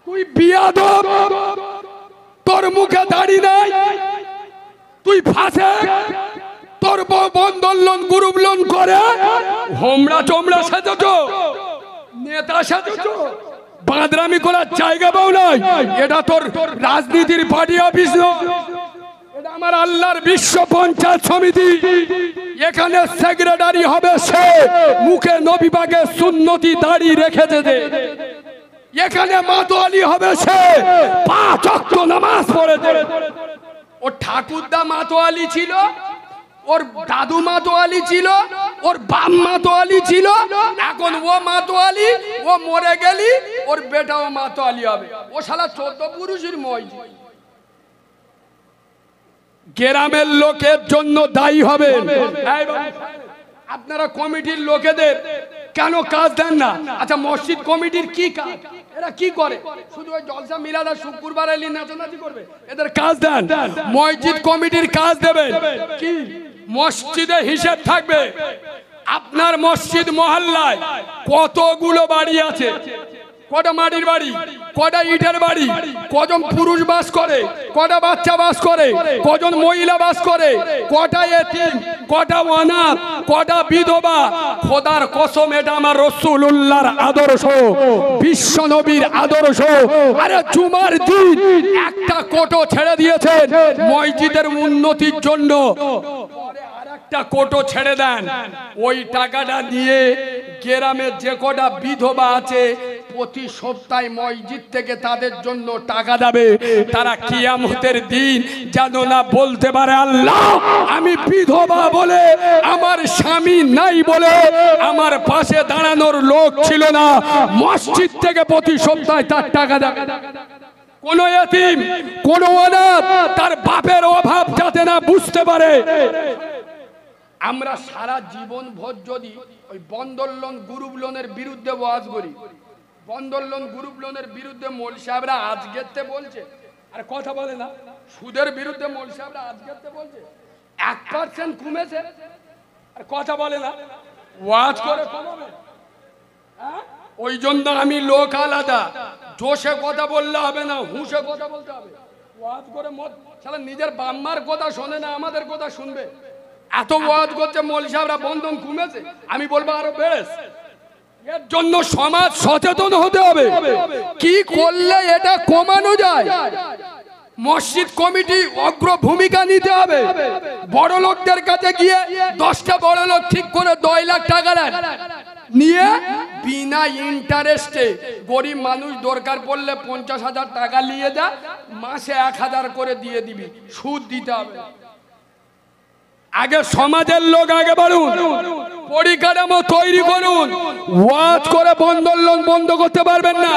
তুই বিয়াদব, তোর মুখে দাড়ি নাই, তুই ফাসেক, তোর বউ বন্ধন লোন, গ্রুপ লোন করে হোমরা চোমরা সেজেছ, নেতা সেজেছ, বাঁদরামি করার জায়গা পাও নাই। এটা তোর রাজনীতির পার্টি অফিস নয়, এটা আমার আল্লাহর বিশ্ব পঞ্চায়েত সমিতি। এখানে সেক্রেটারি হবে সে মুখে নবী পাকের সুন্নতি দাড়ি রেখেছে। এখানে মাতোয়ালি হবে সে 5 ওয়াক্ত নামাজ পড়েছে। ওর ঠাকুরদা মাতোয়ালি ছিল, ওর দাদু মাতোয়ালি ছিল, ওর বাপ মাতোয়ালি ছিল, এখন ও মাতোয়ালি, ও মরে গেলি ওর বেটাও মাতোয়ালি হবে। ও শালা 14 পুরুষের মসজিদ। গ্রামের লোকের জন্য দায়ী হবে। আপনারা কমিটির লোকেদের কেন কাজ দেন না? আচ্ছা, মসজিদ কমিটির কি কাজ? এরা কি করে? শুধু ওই জলসা মিলাদ আর শুক্রবার এলি নাচানাচি করবে? এদের কাজ দেন। মসজিদ কমিটির কাজ দেবেন কি? মসজিদে হিসেব থাকবে। আপনার মসজিদ মহল্লায় কতগুলো বাড়ি আছে, কটা মাটির বাড়ি, কটা ইটের বাড়ি, কজন পুরুষ বাস করে, কটা বাচ্চা বাস করে, কজন মহিলা বাস করে, কটা এতিম, কটা অনাথ, কটা বিধবা। খোদার কসম, এটা আমার রাসূলুল্লাহর আদর্শ, বিশ্ব নবীর আদর্শ। আরে জুমার দিন একটা কোটো ছেড়ে দিয়েছেন মসজিদের উন্নতির জন্য, একটা কোটো ছেড়ে দেন, ওই টাকাটা নিয়ে গ্রামের যে কটা বিধবা আছে প্রতি সপ্তাহে মসজিদ থেকে তাদের জন্য টাকা দেবে। তারা কিয়ামতের দিন যেন না বলতে পারে, আল্লাহ আমি বিধবা বলে, আমার স্বামী নাই বলে, আমার পাশে দাঁড়ানোর লোক ছিল না, মসজিদ থেকে প্রতি সপ্তাহে তার টাকা দেবে। কোন এতিম, কোন অনাথ তার বাপের অভাব যাতে না বুঝতে পারে। আমরা সারা জীবন ভর যদি ওই বন্দর লোন, গ্রুপ লোনের বিরুদ্ধে ওয়াজ করি, বন্দর লোন, গ্রুপ লোনের বিরুদ্ধে মৌল সাহেবরা আজকেরতে বলছে, আর কথা বলে না। সুদের বিরুদ্ধে মৌল সাহেবরা আজকেরতে বলছে 1% কমেছে, আর কথা বলে না। ওয়াজ করে কমাবে? ওই জন্য আমি লোক আলাদা, জোশে কথা বললে হবে না, হুঁশে কথা বলতে হবে। ওয়াজ করে মত শালা নিজের বাম্মার কথা শোনে না, আমাদের কথা শুনবে। এত ওয়াজ করছে মৌল সাহেবরা, বন্ধন কমেছে, আমি বলবো আরো বেড়েছে। এর জন্য সমাজ সচেতন হতে হবে, কি করলে এটা কমানো যায়। মসজিদ কমিটি অগ্র ভূমিকা নিতে হবে। বড় লোকদের কাছে গিয়ে 10টা বড় লোক ঠিক করে 2 লাখ টাকা দেন, নিয়ে বিনা ইন্টারেস্টে গরিব মানুষ দরকার পড়লে 50,000 টাকা নিয়ে যা, মাসে 1,000 করে দিয়ে দিবি, সুদ দিতে হবে। আগে সমাজের লোক আগে বাড়ুন, পরিকাঠামো তৈরি করুন। ওয়াজ করে বন্দর লোন বন্ধ করতে পারবেন না,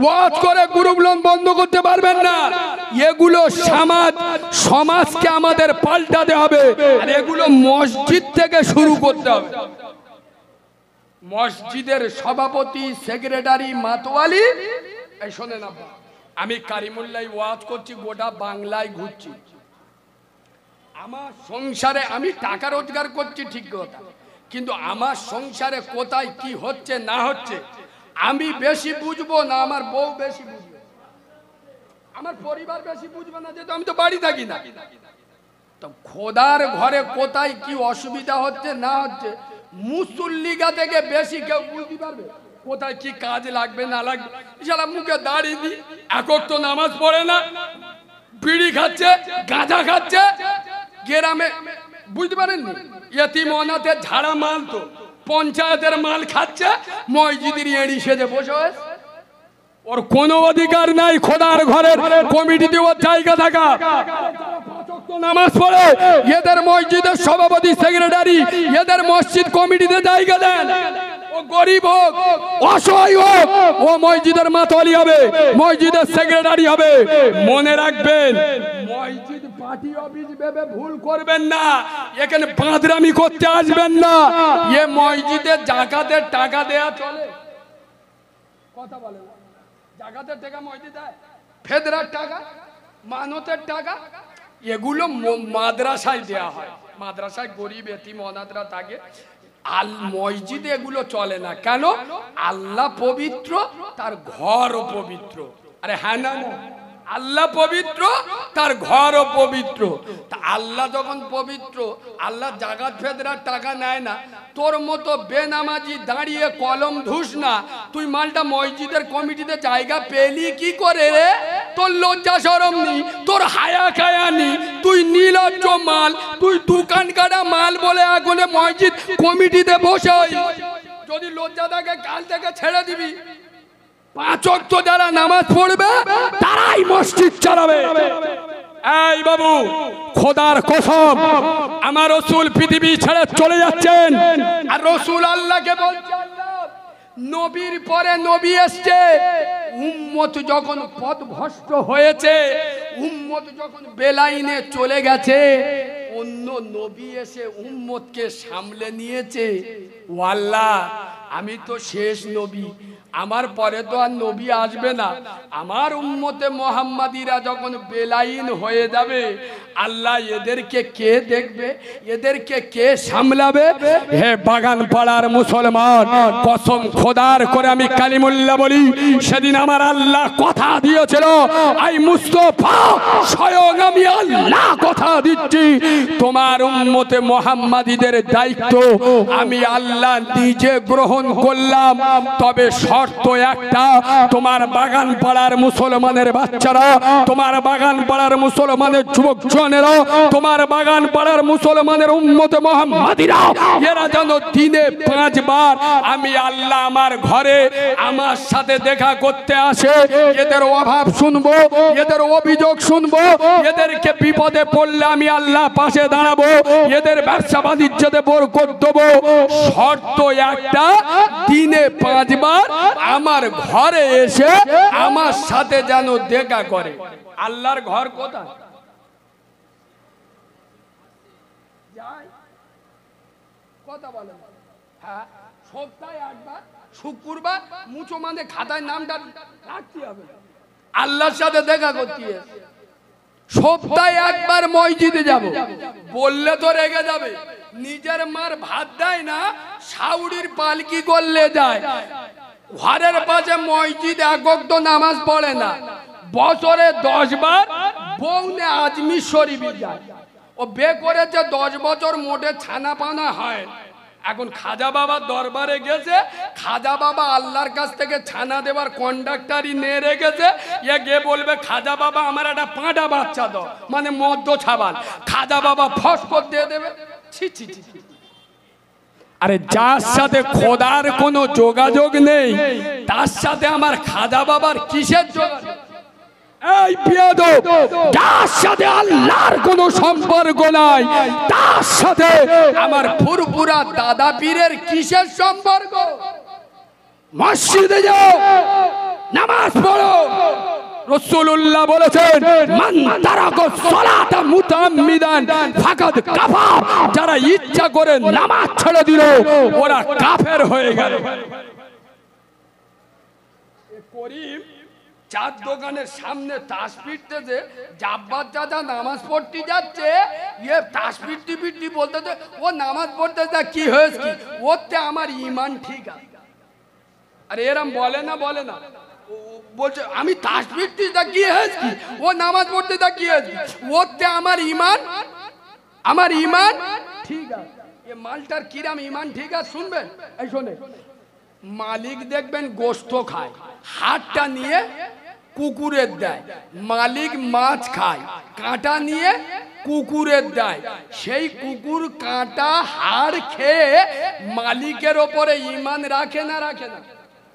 ওয়াজ করে গ্রুপ লোন বন্ধ করতে পারবেন না। এগুলো সমাজকে আমাদের পাল্টাতে হবে, আর এগুলো মসজিদ থেকে শুরু করতে হবে। মসজিদের সভাপতি, সেক্রেটারি, মাতোয়ালি, এই শোনেন আব্বা, আমি কারিমুল্লাহ ওয়াজ করছি, গোটা বাংলায় ঘুরছি। আমার সংসারে আমি টাকা রোজগার করছি ঠিক কথা, কিন্তু আমার সংসারে কোথায় কি হচ্ছে না হচ্ছে আমি বেশি বুঝবো না, আমার বউ বেশি বুঝবে, আমার পরিবার বেশি বুঝবে না, যেহেতু আমি তো বাড়ি থাকি না। তো খোদার ঘরে কোথায় কি অসুবিধা হচ্ছে না হচ্ছে মুসল্লিগা থেকে বেশি কেউ বুঝতে পারবে। কোথায় কি কাজ লাগবে না লাগবে, শালা মুখে দাঁড়িয়ে দি, একক তো নামাজ পড়ে না, বিড়ি খাচ্ছে, গাঁজা খাচ্ছে, গ্রামে বুঝতে পারেননি, এতিম অনাথের ঝাড়া মাল তো পঞ্চায়েতের মাল খাচ্ছে, মসজিদের এড়ি সেজে বসে হয়েছে। ওর কোনো অধিকার নাই খোদার ঘরের কমিটিতে ওর জায়গা থাকা। নামাজ পড়ে এদের মসজিদের সভাপতি, সেক্রেটারি, এদের মসজিদ কমিটিতে জায়গা দেন। ও গরিব হোক, অসহায় হোক, ও মসজিদের মাতোয়ালি হবে, মসজিদের সেক্রেটারি হবে। মনে রাখবেন, মসজিদ পার্টি অফিস ভেবে ভুল করবেন না, এখানে বাঁদরামি করতে আসবেন না। এ মসজিদে জাকাতের টাকা দেয়া চলে, কথা বলে না, জাকাতের টাকা মসজিদ দেয়, ফেদরার টাকা, মানতের টাকা, এগুলো মাদ্রাসায় দেয়া হয়। মাদ্রাসায় গরিব এতিম অনাথরা থাকে, আল মসজিদে এগুলো চলে না। কেন? আল্লাহ পবিত্র, তার ঘরও পবিত্র। আরে হ্যাঁ না, আল্লাহ পবিত্র, তার ঘরও পবিত্র। তা আল্লাহ যখন পবিত্র, আল্লাহ জাকাত ফেদরার টাকা নেয় না। তোর মতো বেনামাজি দাঁড়িয়ে কলম ধুস না, তুই মালটা মসজিদের কমিটিতে জায়গা পেলি কি করে রে? তোর লজ্জা শরম নি, তোর হায়া খায়া নি, তুই নির্লজ্জ মাল, তুই দোকান কাটা মাল বলে এখন মসজিদ কমিটিতে বসে। যদি লজ্জা থাকে কাল থেকে ছেড়ে দিবি। 5 ওয়াক্ত যারা নামাজ পড়বে তারাই মসজিদ চালাবে। এই বাবু, খোদার কসম, আমার রসুল পৃথিবী ছেড়ে চলে যাচ্ছেন, আর রসুল আল্লাহকে বলছেন নবীর পরে নবী এসছে, উম্মত যখন পথভ্রষ্ট হয়েছে, উম্মত যখন বেলাইনে চলে গেছে, অন্য নবী এসে উম্মতকে সামলে নিয়েছে। ও আল্লাহ, আমি তো শেষ নবী, আমার পরে তো আর নবী আসবে না, আমার উম্মতে মোহাম্মদীরা যখন বেলাইন হয়ে যাবে, আল্লাহ এদেরকে কে দেখবে, এদেরকে কে সামলাবে? হে বাগান পাড়ার মুসলমান, কসম খোদার করে আমি কালিমুল্লাহ বলি, সেদিন আমার আল্লাহ কথা দিয়েছিল, আই মুস্তাফা স্বয়ং আমি আল্লাহ কথা দিচ্ছি, তোমার উম্মতে মোহাম্মদীদের দায়িত্ব আমি আল্লাহ নিজে গ্রহণ করলাম। তবে শর্ত একটা, তোমার বাগান পাড়ার মুসলমানের বাচ্চারা, তোমার বাগান পাড়ার মুসলমানের যুবক জনেরা, তোমার বাগান পাড়ার মুসলমানের উম্মতে মুহাম্মাদিরা, এরা যেন দিনে 5 বার আমি আল্লাহ আমার ঘরে আমার সাথে দেখা করতে আসে। এদের অভাব শুনবো, এদের অভিযোগ শুনবো, এদেরকে বিপদে পড়লে আমি আল্লাহ পাশে দাঁড়াবো, এদের ব্যবসা বাণিজ্যতে বরকত দেবো। শর্ত একটা, দিনে 5 বার আমার ঘরে এসে আমার সাথে যেন দেখা করে। আল্লাহর ঘর কোথায়? কথা বলেন। হ্যাঁ, সপ্তাহে 8 বার, শুক্রবার মুচো মানে খাতায় নামটা রাখতে হবে, আল্লাহর সাথে দেখা করতে। সপ্তাহে 1 বার মসজিদে যাব, বললে তো রেগে যাবে। নিজের মার ভাত দেয় না, শাউরির পালকি করলে যায়। ঘরের পাশে মসজিদ, একক তো নামাজ পড়ে না, বছরে 10 বার বউনে আজমির শরীফে যায়। ও বে করেছে 10 বছর, মোটে ছানা পানা হয়। এখন খাজা বাবার দরবারে গেছে, খাজা বাবা আল্লাহর কাছ থেকে ছানা দেবার কন্ডাক্টারই নিয়ে রেখেছে। এ গিয়ে বলবে খাজা বাবা আমার একটা 5টা বাচ্চা দাও, মানে মদ্য ছাবাল। খাজা বাবা ফস করে দিয়ে দেবে। ছি ছি ছি। আরে যার সাথে খোদার কোনো যোগাযোগ নেই, তার সাথে আমার খাজা বাবার কিসের যোগাযোগ? এই বেয়াদব, যার সাথে আল্লাহর কোনো সম্পর্ক নাই, তার সাথে আমার ফুরফুরা দাদা পীরের কিসের সম্পর্ক? মসজিদে যাও, নামাজ পড়ো। রাসূলুল্লাহ বলেছেন, মান তারাকা সালাতা মুতাআম্মিদান ফাকাদ কাফার, যারা ইচ্ছা করে নামাজ ছেড়ে দিল ওরা কাফের হয়ে গেল। করিম চার দোকানের সামনে তাস পিটতেছে, জাব্বার দাদা নামাজ পড়তে যাচ্ছে, ইয়ে তাস পিটতে পিটতে বলতেছে ও নামাজ পড়তে যা, কি হয়েছে কি? ওতে আমার ইমান ঠিক আছে। আরে এরম বলে না, বলে না, বলছে আমি তাস পিটতে যা, কি হয়েছে কি? ও নামাজ পড়তে যা, কি হয়েছে? ওতে আমার ইমান ঠিক আছে। এ মালটার কিরাম ইমান ঠিক আছে শুনবেন? এই শোনে, মালিক দেখবেন গোশত খায়, হাড়টা নিয়ে কুকুরের দেয়। মালিক মাছ খায়, কাঁটা নিয়ে কুকুরের দেয়। সেই কুকুর কাঁটা হাড় খেয়ে মালিকের ওপরে ইমান রাখে না রাখে না?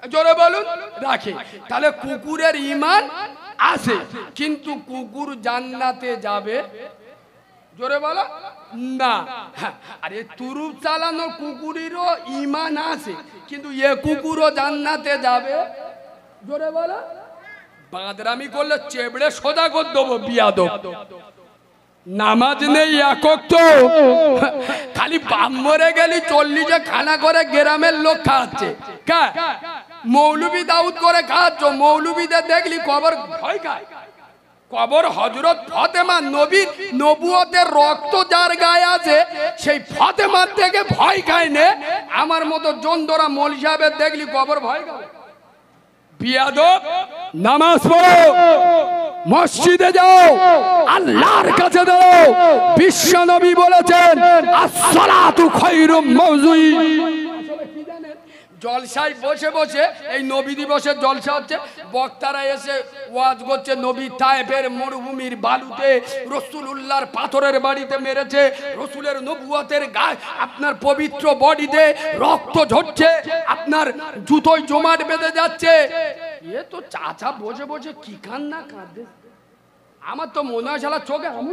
জোরে বলুন, রাখে। তাহলে কুকুরের ইমান আছে, কিন্তু কুকুর জান্নাতে যাবে? জোরে বলো না। আরে তুরুপ চালানো কুকুরেরও ইমান আছে, কিন্তু এ কুকুরও জান্নাতে যাবে? জোরে বলো। বাঁদরামি করলে চেবড়ে সোজা করে দেবো, বিয়াদব। নামাজ নেই একক তো, খালি বাম মরে গেলি 40-এ খানা করে গ্রামের লোক খাচ্ছে। মৌলবি দাউদ করে খাচ্ছ, মৌলবিদের দেখলি কবর ভয় খায়। কবর হযরত ফাতেমা, নবীর নবুয়তের রক্ত যার গায়ে আছে, সেই ফাতেমার থেকে ভয় খায় নে। আমার মতো জন্দরা মৌলভী সাহেবের দেখলি কবর ভয় খায়। বিয়াদব, নামাজ পড়ো, মসজিদে যাও, আল্লাহর কাছে দাও। বিশ্ব নবী বলেছেন আসসালাতু খায়রুম মাউযুই। জলসায় বসে বসে, এই নবী দিবসের জলসা হচ্ছে, বক্তারা এসে ওয়াজ করছে, নবী তায়েফের মরুভূমির বালুতে রাসূলুল্লাহর পাথরের বাড়িতে মেরেছে, রাসূলের নবুয়তের গায়ে আপনার পবিত্র বডিতে রক্ত ঝরছে, আপনার জুতোয় জমাট বেঁধে যাচ্ছে। এ তো চাচা বসে বসে কি কান্না কাঁদে। আমার তো মনে হয় শালা চোখে আমি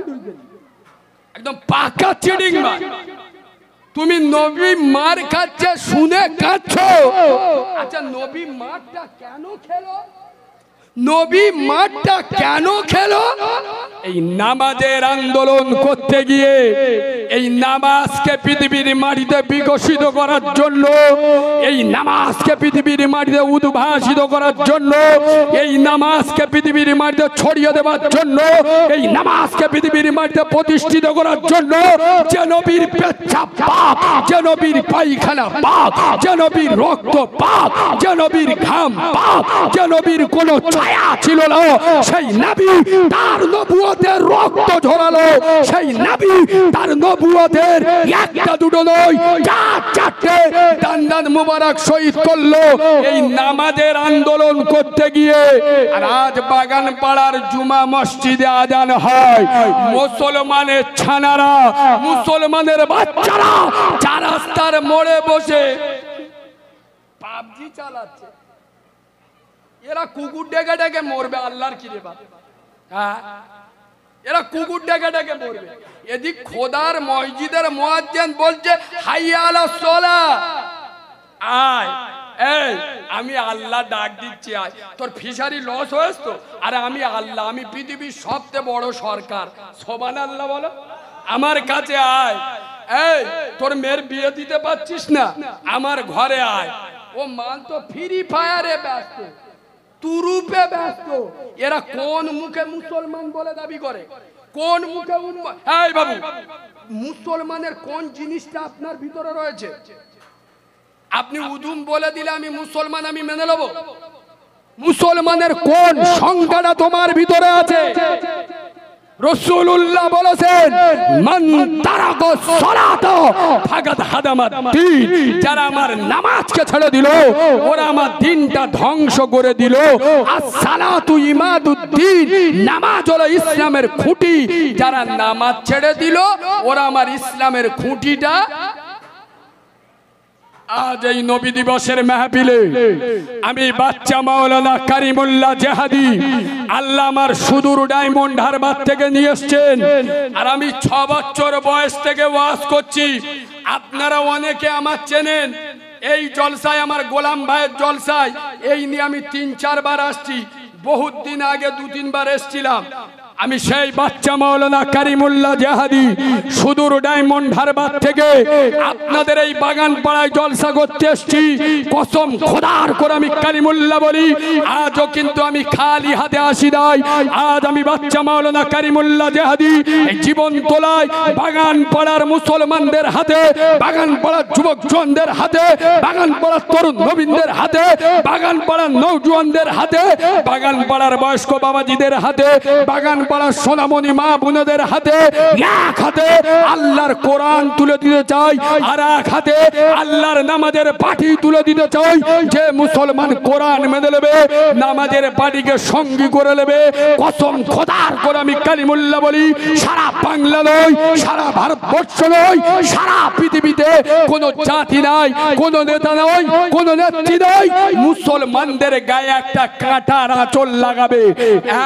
একদম পাকা চিডিং মার। তুমি নবী মার খাচ্ছে শুনে কাঁদছো। আচ্ছা নবী মারটা কেন খেলো? নবী মারটা কেন খেলো? এই নামাজের আন্দোলন করতে গিয়ে, এই নামাজকে পৃথিবীর মাটিতে বিকশিত করার জন্য, এই নামাজকে পৃথিবীর মাটিতে উদ্ভাসিত করার জন্য, এই নামাজকে পৃথিবীর মাটিতে ছড়িয়ে দেওয়ার জন্য, এই নামাজকে পৃথিবীর মাটিতে প্রতিষ্ঠিত করার জন্য যে নবীর পেচ্ছাপ পাক, যে নবীর পায়খানা পাক, যে নবীর রক্ত পাক, যে নবীর ঘাম পাক, যে নবীর কোন ছায়া ছিল না, সেই নবী তার নবুয়তের রক্ত ঝরালো। সেই নবী তার নবুয়তের একটা দুটো নয়, চার চারটে দান মুবারক শহীদ করলো এই নামাজের আন্দোলন করতে গিয়ে। আর আজ বাগান পাড়ার জুমা মসজিদে আজান হয়, মুসলমানের ছানারা, মুসলমানের বাচ্চারা চার রাস্তার মোড়ে বসে পাবজি চালাচ্ছে। এরা কুকুর ডেকে ডেকে মরবে, আল্লাহর কি রে বাপ। হ্যাঁ, এরা কুকুর ডেকে ডেকে মরবে। এদিক খোদার মসজিদের মুয়াজ্জিন বলছে হাইয়া আলাস সালাহ, আয় এই আমি আল্লাহ ডাক দিচ্ছি, আয়। তোর ফিশারি লস হয়েছে তো? আরে আমি আল্লাহ, আমি পৃথিবীর সবচেয়ে বড় সরকার, সুবহানাল্লাহ বলো। আমার কাছে আয়। এই তোর মেয়ের বিয়ে দিতে পারছিস না, আমার ঘরে আয়। ও মাল তো ফ্রি ফায়ারে ব্যস্ত, তুরুপে ব্যস্ত। এরা কোন মুখে মুসলমান বলে দাবি করে? কোন মুখে? এই বাবু, মুসলমানের কোন জিনিসটা আপনার ভিতরে রয়েছে? আপনি উদুম বলে দিলে আমি মুসলমান, আমি মেনে নেব? মুসলমানের কোন সংখ্যাটা তোমার ভিতরে আছে? রাসূলুল্লাহ বলেছেন মান তারাকা সালাত ফাকাদ হাদামাত দ্বীন, যারা আমার নামাজকে ছেড়ে দিল ওরা আমার দ্বীনটা ধ্বংস করে দিল। as-সালাতু ইমাদুদ্দীন, নামাজ হলো ইসলামের খুঁটি। যারা নামাজ ছেড়ে দিল ওরা আমার ইসলামের খুঁটিটা। আজ এই নবী দিবসের মাহফিলে আমি বাচ্চা মাওলানা কারিমুল্লাহ জেহাদি, আল্লাহ আমার সুদূর ডায়মন্ড হারবার থেকে নিয়ে এসেছেন। আর আমি 6 বছর বয়স থেকে ওয়াজ করছি, আপনারা অনেকে আমার চেনেন। এই জলসায়, আমার গোলাম ভাইয়ের জলসায় এই নিয়ে আমি 3-4 বার আসছি। বহুত দিন আগে 2-3 বার এসেছিলাম। আমি সেই বাচ্চা মাওলানা কারিমুল্লাহ জেহাদি সুদূর ডায়মন্ড হারবার থেকে আপনাদের এই বাগান পাড়ায় জলসা করতে এসেছি। কসম খোদার করে আমি কারিমুল্লাহ বলি, আজও কিন্তু আমি খালি হাতে আসি নাই। আজ আমি বাচ্চা মাওলানা কারিমুল্লাহ জেহাদি এই জীবন তোলায় বাগান পাড়ার মুসলমানদের হাতে, বাগান পাড়ার যুবক জওয়ানদের হাতে, বাগান পাড়ার তরুণ নবীনদের হাতে, বাগান পাড়ার নওজওয়ানদের হাতে, বাগান পাড়ার বয়স্ক বাবাজিদের হাতে, বাগান পাড়ার সোনামণি মা বোনদের হাতে, এক হাতে আল্লাহর কোরআন তুলে দিতে চাই, আর এক হাতে আল্লাহর নামাজের পাঠি তুলে দিতে চাই। যে মুসলমান কোরআন মেনে নেবে, নামাজের পাঠিকে সঙ্গী করে নেবে, কসম খোদার করে আমি কালিমুল্লাহ বলি, সারা বাংলা নয়, সারা ভারতবর্ষ নয়, সারা পৃথিবীতে কোনো জাতি নাই, কোনো নেতা নয়, কোনো নেত্রী নয় মুসলমানদের গায়ে একটা কাঁটার আঁচল লাগাবে।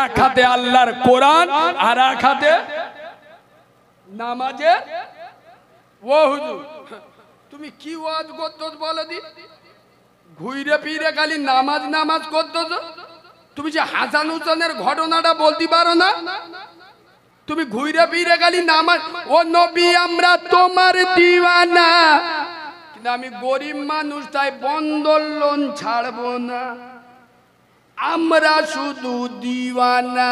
এক হাতে আল্লাহর কোরআন আর এক হাতে নামাজে। ও হুজুর, তুমি কি ওয়াজ করতো বলে দি? ঘুরে ফিরে খালি নামাজ নামাজ করতো। তুমি যে হাসান হুসেনের ঘটনাটা বলতে পারো না? তুমি ঘুরে ফিরে খালি নামাজ। ও নবী আমরা তোমার দিওয়ানা, কিন্তু আমি গরিব মানুষ তাই বন্ধন লোন ছাড়বো না, আমরা শুধু দিওয়ানা।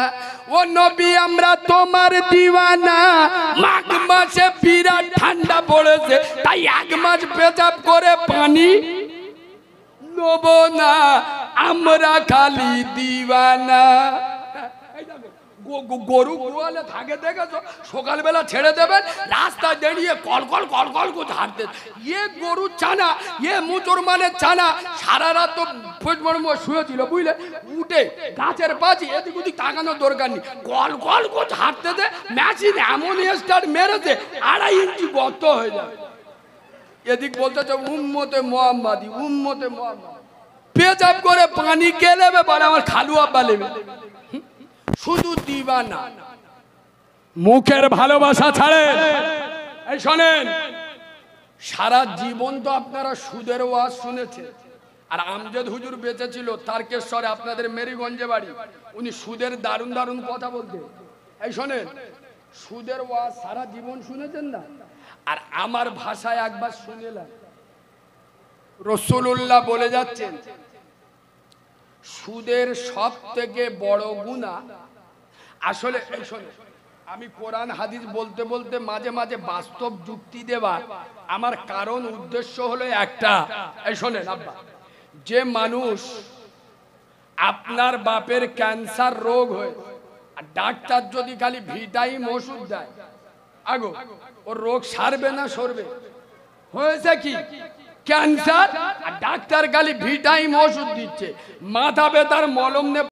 ও নবী আমরা তোমার দিওয়ানা, মাঘ মাসে বিরাট ঠান্ডা পড়েছে তাই 1 মাস পেচাব করে পানি নেব না, আমরা খালি দিওয়ানা। গরু গোয়ালে থাকে দেখেছো, সকালবেলা ছেড়ে দেবেন, রাস্তায় দাঁড়িয়ে কল কল কল কল করে হাঁটতে। ইয়ে গরুর ছানা, ইয়ে মুসলমানের ছানা সারা রাত তো শুয়েছিল বুঝলে, উঠে গাছের পাশে এদিক ওদিক তাকানোর দরকার নেই, কল কল করে হাঁটতেছে। মেশিন এমন স্টার্ট মেরেছে 2.5 ইঞ্চি গর্ত হয়ে যাবে। এদিক বলতেছে উম্মতে মুহাম্মাদি, উম্মতে মুহাম্মাদি। পেচাব করে পানি কে নেবে? বলে আমার খালু আব্বা নেবে। শুধু দিবানা, মুখের ভালোবাসা ছাড়ে। এই শোনেন, সারা জীবন তো আপনারা সুদের ওয়াজ শুনেছেন। আর আমজদ হুজুর বেঁচে ছিল তারকেশ্বরে, আপনাদের মেরিগঞ্জে বাড়ি। উনি সুদের দারুণ দারুণ কথা বলতেন। এই শোনেন, সুদের ওয়াজ সারা জীবন শুনেছেন না? আর আমার ভাষায় একবার শুনেলাম, রাসূলুল্লাহ বলে যাচ্ছেন সুদের সব থেকে বড় গুনাহ আসলে। এই শোনেন, আমি কোরআন হাদিস বলতে বলতে মাঝে মাঝে বাস্তব যুক্তি দেবার আমার কারণ উদ্দেশ্য হলো একটা। এই শোনেন আব্বা, যে মানুষ আপনার বাপের ক্যান্সার রোগ হয়, আর ডাক্তার যদি খালি ভিটামিন ওষুধ দেয়, আগো ওর রোগ সারবে না সরবে? হয়েছে কি ক্যান্সার, আর ডাক্তার খালি ভিটামিন ওষুধ দিচ্ছে, মাথা ব্যথার মলম নে